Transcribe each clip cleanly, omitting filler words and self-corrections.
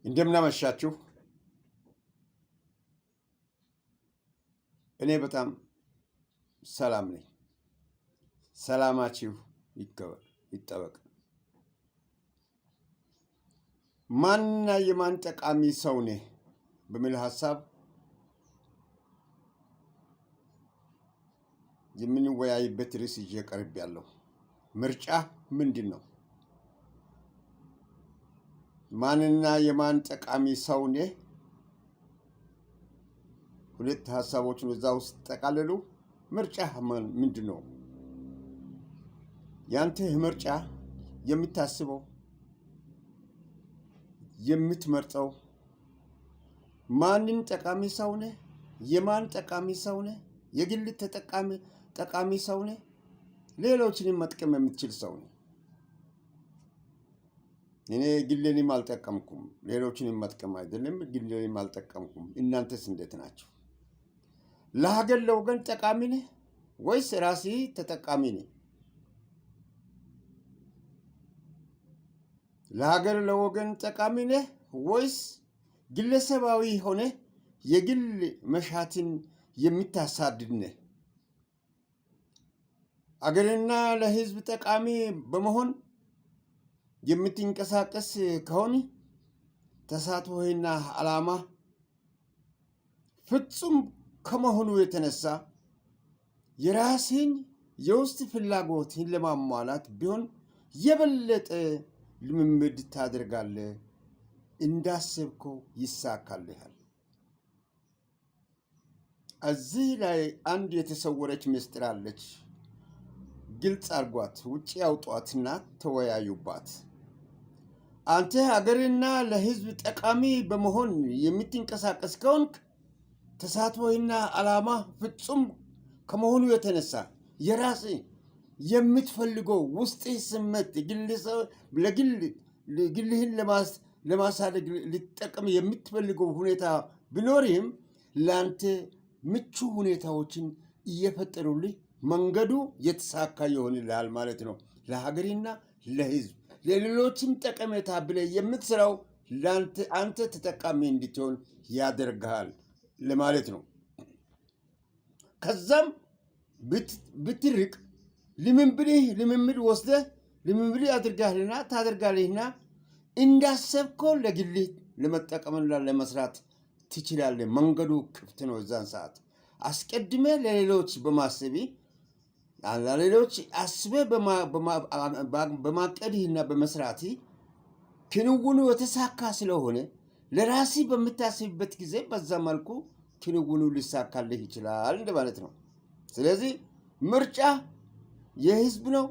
እንደምናመሻችሁ። እኔ በጣም ሰላም ነኝ። ሰላማችሁ ይጠበቅ። ማንና የማን ጠቃሚ ሰው ነህ በሚል ሀሳብ የምንወያይበት ርዕስ ይዤ ቀርቤያለሁ። ምርጫ ምንድን ነው? ማንና የማን ጠቃሚ ሰው ነህ? ሁለት ሀሳቦችን እዛ ውስጥ ጠቃልሉ። ምርጫ ምንድን ነው? ያንተ ምርጫ የምታስበው የምትመርጠው ማንን ጠቃሚ ሰው ነህ? የማን ጠቃሚ ሰው ነህ? የግል ጠቃሚ ሰው ነህ? ሌሎችንም መጥቀም የምትችል ሰው ነህ? እኔ ግሌንም አልጠቀምኩም፣ ሌሎችንም መጥቀም አይደለም፣ ግሌንም አልጠቀምኩም። እናንተስ እንዴት ናችሁ? ለሀገር ለወገን ጠቃሚ ነህ ወይስ ራስህ ተጠቃሚ ነህ? ለሀገር ለወገን ጠቃሚ ነህ ወይስ ግለሰባዊ ሆነ የግል መሻትን የምታሳድድ ነህ? አገርና ለሕዝብ ጠቃሚ በመሆን የምትንቀሳቀስ ከሆነ ተሳትፎህና ዓላማ ፍጹም ከመሆኑ የተነሳ የራስህን የውስጥ ፍላጎትን ለማሟላት ቢሆን የበለጠ ልምምድ ታደርጋለህ፣ እንዳሰብከው ይሳካልሃል። እዚህ ላይ አንድ የተሰወረች ምስጢር አለች። ግልጽ አድርጓት፣ ውጭ ያውጧትና ተወያዩባት። አንተ ሀገርና ለሕዝብ ጠቃሚ በመሆን የምትንቀሳቀስ ከሆንክ ተሳትፎህና ዓላማ ፍጹም ከመሆኑ የተነሳ የራስህ የምትፈልገው ውስጥ ስሜት ግልህን ለማሳደግ ሊጠቀም የምትፈልገው ሁኔታ ቢኖርህም ለአንተ ምቹ ሁኔታዎችን እየፈጠሩልህ መንገዱ የተሳካ ይሆንልሃል ማለት ነው። ለሀገርና ለሕዝብ ለሌሎችም ጠቀሜታ ብለህ የምትሰራው አንተ ተጠቃሚ እንድትሆን ያደርግሃል ለማለት ነው። ከዛም ብትርቅ ልምምድ ወስደህ ልምምድ ታደርጋለህና እንዳሰብከው ለግልህ ለመጠቀምና ለመስራት ትችላለህ። መንገዱ ክፍት ነው። እዛን ሰዓት አስቀድመ ለሌሎች በማሰብ ለሌሎች አስበህ በማቀድህና በመስራት ክንውኑ የተሳካ ስለሆነ ለራስህ በምታስብበት ጊዜ በዛ መልኩ ክንውኑ ሊሳካልህ ይችላል እንደማለት ነው። ስለዚህ ምርጫ የህዝብ ነው?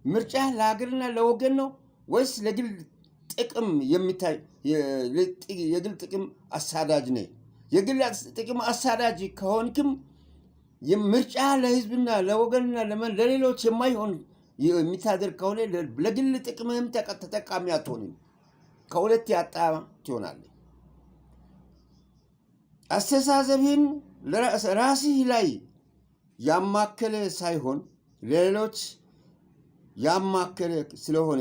ምርጫ ለሀገርና ለወገን ነው ወይስ ለግል ጥቅም የግል ጥቅም አሳዳጅ ነህ? የግል ጥቅም አሳዳጅ ከሆንክም ምርጫ ለህዝብና ለወገንና ለሌሎች የማይሆን የሚታደርግ ከሆነ ለግል ጥቅምህም ተጠቃሚ አትሆንም። ከሁለት ያጣ ትሆናለህ። አስተሳሰብህን ራስህ ላይ ያማከለ ሳይሆን ለሌሎች ያማከለ ስለሆነ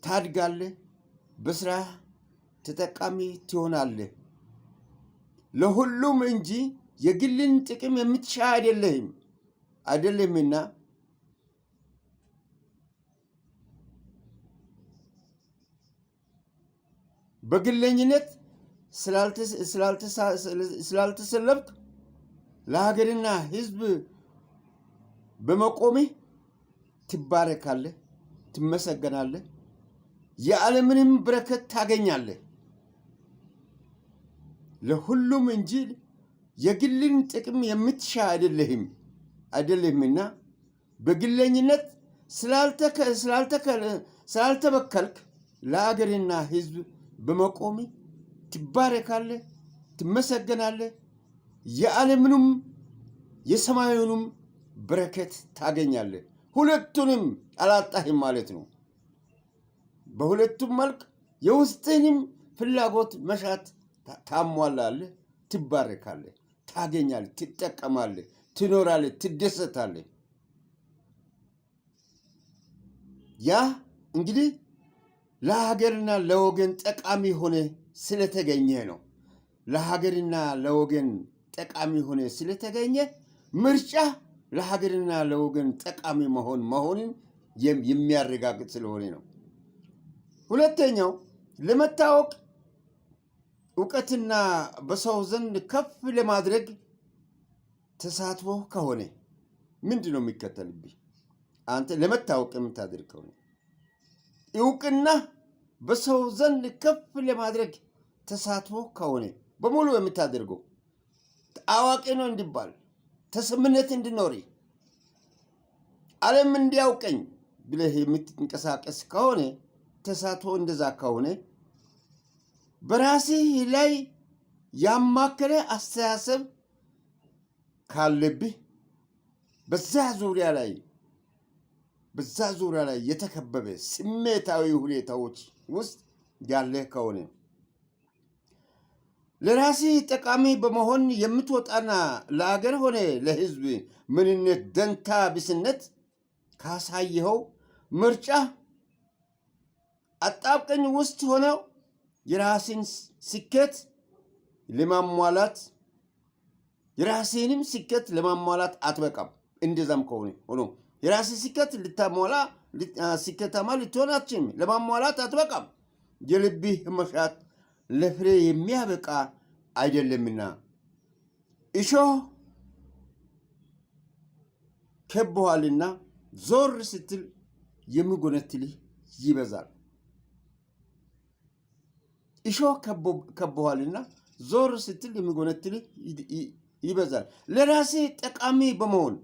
ታድጋለህ፣ በስራ ተጠቃሚ ትሆናለህ። ለሁሉም እንጂ የግልን ጥቅም የምትሻ አይደለምና በግለኝነት ስላልተሰለፍክ ለሀገርና ሕዝብ በመቆምህ ትባረካለህ፣ ትመሰገናለህ፣ የዓለምንም በረከት ታገኛለህ። ለሁሉም እንጂ የግልን ጥቅም የምትሻ አይደለህምና በግለኝነት ስላልተበከልክ ለሀገርና ሕዝብ በመቆም ትባረካለህ፣ ትመሰገናለህ፣ የዓለምንም የሰማዩንም በረከት ታገኛለህ። ሁለቱንም አላጣህም ማለት ነው። በሁለቱም መልክ የውስጥህንም ፍላጎት መሻት ታሟላለህ፣ ትባረካለህ፣ ታገኛለህ፣ ትጠቀማለህ፣ ትኖራለህ፣ ትደሰታለህ። ያ እንግዲህ ለሀገርና ለወገን ጠቃሚ ሆነ ስለተገኘ ነው። ለሀገርና ለወገን ጠቃሚ ሆነ ስለተገኘ ምርጫ ለሀገርና ለወገን ጠቃሚ መሆንን የሚያረጋግጥ ስለሆነ ነው። ሁለተኛው ለመታወቅ እውቀትና በሰው ዘንድ ከፍ ለማድረግ ተሳትፎ ከሆነ ምንድን ነው የሚከተልብህ? አንተ ለመታወቅ የምታደርግ ከሆነ እውቅና በሰው ዘንድ ከፍ ለማድረግ ተሳትፎ ከሆነ በሙሉ የምታደርገው አዋቂ ነው እንዲባል ተሰምነት እንዲኖር ዓለም እንዲያውቀኝ ብለህ የምትንቀሳቀስ ከሆነ ተሳትፎ እንደዛ ከሆነ በራስህ ላይ ያማከለ አስተሳሰብ ካለብህ በዛ ዙሪያ ላይ የተከበበ ስሜታዊ ሁኔታዎች ውስጥ ያለህ ከሆነ ለራስህ ጠቃሚ በመሆን የምትወጣና ለአገር ሆነ ለሕዝብ ምንነት ደንታ ቢስነት ካሳየኸው ምርጫ አጣብቀኝ ውስጥ ሆነው የራስን ስኬት ለማሟላት አትበቃም። እንደዛም ከሆነ ሆኖ የራስን ስኬት ልታሟላ ስኬታማ ልትሆን አትችልም። ለማሟላት አትበቃም። የልብህ መሻት ለፍሬ የሚያበቃ አይደለምና እሾህ ከቦሃልና ዞር ስትል የሚጎነትልህ ይበዛል። እሾህ ከቦሃልና ዞር ስትል የሚጎነትልህ ይበዛል። ለራሴ ጠቃሚ በመሆን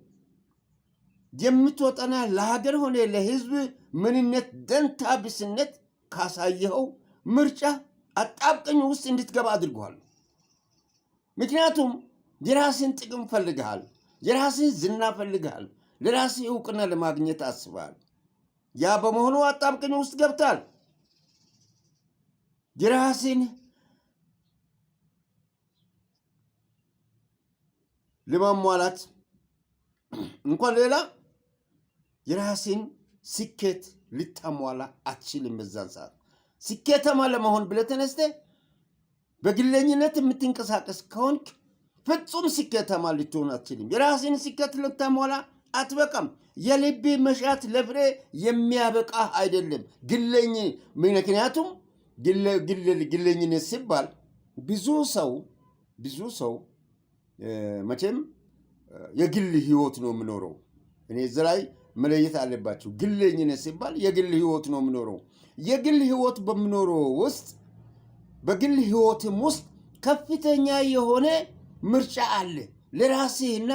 የምትወጣና ለሀገር ሆነ ለሕዝብ ምንነት ደንታ ቢስነት ካሳየኸው ምርጫ አጣብቀኝ ውስጥ እንድትገባ አድርጓል። ምክንያቱም የራስን ጥቅም ፈልግሃል፣ የራስን ዝና ፈልግሃል፣ ለራስህ እውቅና ለማግኘት አስበሃል። ያ በመሆኑ አጣብቀኝ ውስጥ ገብታል። የራስን ለማሟላት እንኳን ሌላ የራስን ስኬት ልታሟላ አትችልም። በዛን ሰዓት ስኬታማ ለመሆን ብለህ ተነስተህ በግለኝነት የምትንቀሳቀስ ከሆንክ ፍጹም ስኬታማ ልትሆን አትችልም። የራስን ስኬት ልታሟላ አትበቃም። የልብ መሻት ለፍሬ የሚያበቃ አይደለም። ምክንያቱም ግለኝነት ሲባል ብዙ ሰው መቼም የግል ህይወት ነው የምኖረው። እኔ እዚህ ላይ መለየት አለባቸው። ግለኝነት ሲባል የግል ህይወት ነው የምኖረው። የግል ህይወት በምኖረው ውስጥ በግል ህይወትም ውስጥ ከፍተኛ የሆነ ምርጫ አለ። ለራስህና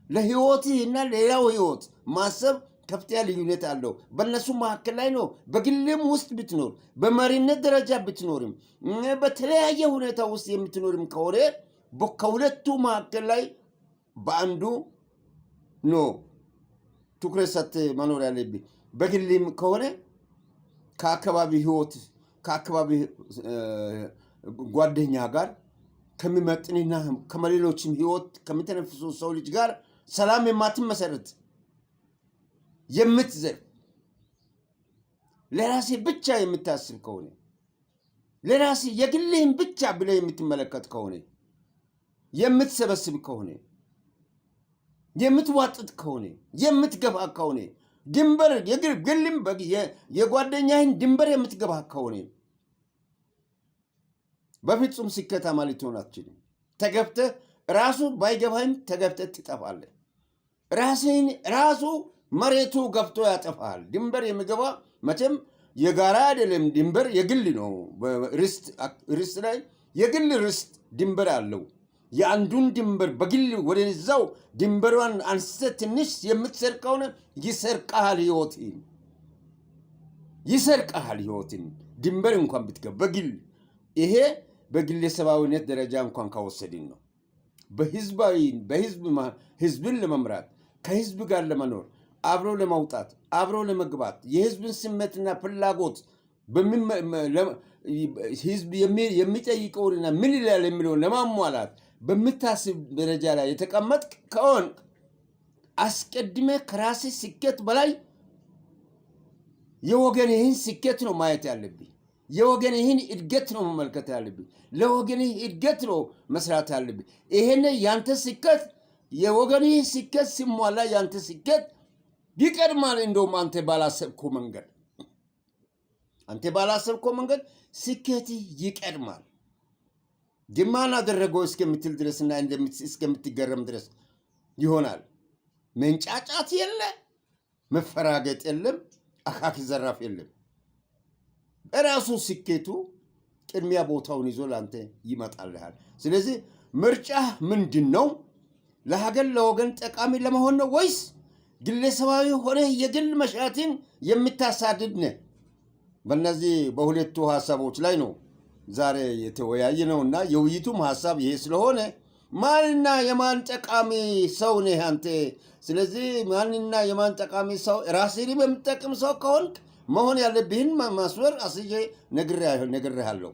ለህይወትህና ሌላው ህይወት ማሰብ ከፍተኛ ልዩነት አለው። በእነሱ መካከል ላይ ነው። በግልም ውስጥ ብትኖር፣ በመሪነት ደረጃ ብትኖርም፣ በተለያየ ሁኔታ ውስጥ የምትኖርም ከሆነ ከሁለቱ መካከል ላይ በአንዱ ነው ትኩረት ሰጥተህ መኖር ያለብህ። በግልም ከሆነ ከአካባቢ ህይወት ከአካባቢ ጓደኛ ጋር ከሚመጥንና ከመሌሎችም ህይወት ከሚተነፍሱ ሰው ልጅ ጋር ሰላም የማትመሰረት የምትዘር ለራሴ ብቻ የምታስብ ከሆነ ለራሴ የግልህን ብቻ ብለህ የምትመለከት ከሆነ የምትሰበስብ ከሆነ የምትዋጥጥ ከሆነ የምትገፋ ከሆነ ድንበር የግልም የጓደኛህን ድንበር የምትገባ ከሆነ በፍጹም ስኬታማ ልትሆን አትችልም። ተገብተህ ራሱ ባይገባህም ተገብተህ ትጠፋለህ። ራሱ መሬቱ ገብቶ ያጠፋል። ድንበር የሚገባ መቼም የጋራ አይደለም። ድንበር የግል ነው። ርስት ላይ የግል ርስት ድንበር አለው። የአንዱን ድንበር በግል ወደዛው ድንበሯን አንስተህ ትንሽ የምትሰርቅ ከሆነ ይሰርቃል ህይወትን ድንበር እንኳን ብትገባ በግል ይሄ በግለሰባዊነት ደረጃ እንኳን ካወሰድን ነው። ህዝብን ለመምራት ከህዝብ ጋር ለመኖር አብሮ ለመውጣት አብሮ ለመግባት የህዝብን ስሜትና ፍላጎት ህዝብ የሚጠይቀውንና ምን ይላል የሚለውን ለማሟላት በምታስብ ደረጃ ላይ የተቀመጥክ ከሆን አስቀድመ ከራስህ ስኬት በላይ የወገንህን ስኬት ነው ማየት ያለብህ። የወገንህን እድገት ነው መመልከት ያለብህ። ለወገንህ እድገት ነው መስራት ያለብህ። ይሄን ያንተ ስኬት የወገንህ ስኬት ሲሟላ ያንተ ስኬት ይቀድማል። እንደውም አንተ ባላሰብከው መንገድ ስኬትህ ይቀድማል። ግማን አደረገው እስከምትል ድረስና እስከምትገረም ድረስ ይሆናል። መንጫጫት የለ፣ መፈራገጥ የለም፣ አካኪ ዘራፍ የለም። በራሱ ስኬቱ ቅድሚያ ቦታውን ይዞ ላንተ ይመጣልሃል። ስለዚህ ምርጫ ምንድን ነው? ለሀገር ለወገን ጠቃሚ ለመሆን ነው ወይስ ግለሰባዊ ሆነ የግል መሻትን የምታሳድድ ነህ? በእነዚህ በሁለቱ ሀሳቦች ላይ ነው ዛሬ የተወያየ ነውና የውይይቱም ሀሳብ ይሄ ስለሆነ ማንና የማን ጠቃሚ ሰው ነህ አንተ? ስለዚህ ማንና የማን ጠቃሚ ሰው ራስህን በምትጠቅም ሰው ከሆንክ መሆን ያለብህን ማስወር አስዬ ነግሬሃለሁ።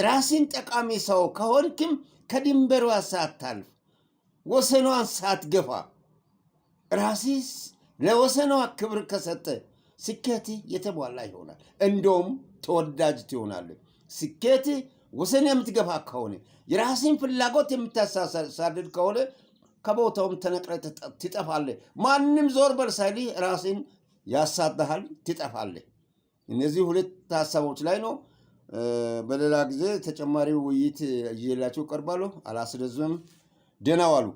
ራስን ጠቃሚ ሰው ከሆንክም ከድንበሯ ሳታልፍ ወሰኗን ሳትገፋ ራስህ ለወሰኗ ክብር ከሰጠ ስኬት የተሟላ ይሆናል። እንደውም ተወዳጅ ትሆናለህ። ስኬት ወሰን የምትገፋ ከሆነ የራስን ፍላጎት የምታሳድድ ከሆነ ከቦታውም ተነቅለ ትጠፋለህ። ማንም ዞር በል ሳይልህ ራስን ያሳድሃል፣ ትጠፋለህ። እነዚህ ሁለት ሀሳቦች ላይ ነው። በሌላ ጊዜ ተጨማሪ ውይይት ይዤላችሁ ቀርባለሁ። አላስረዝምም። ደህና ዋሉ።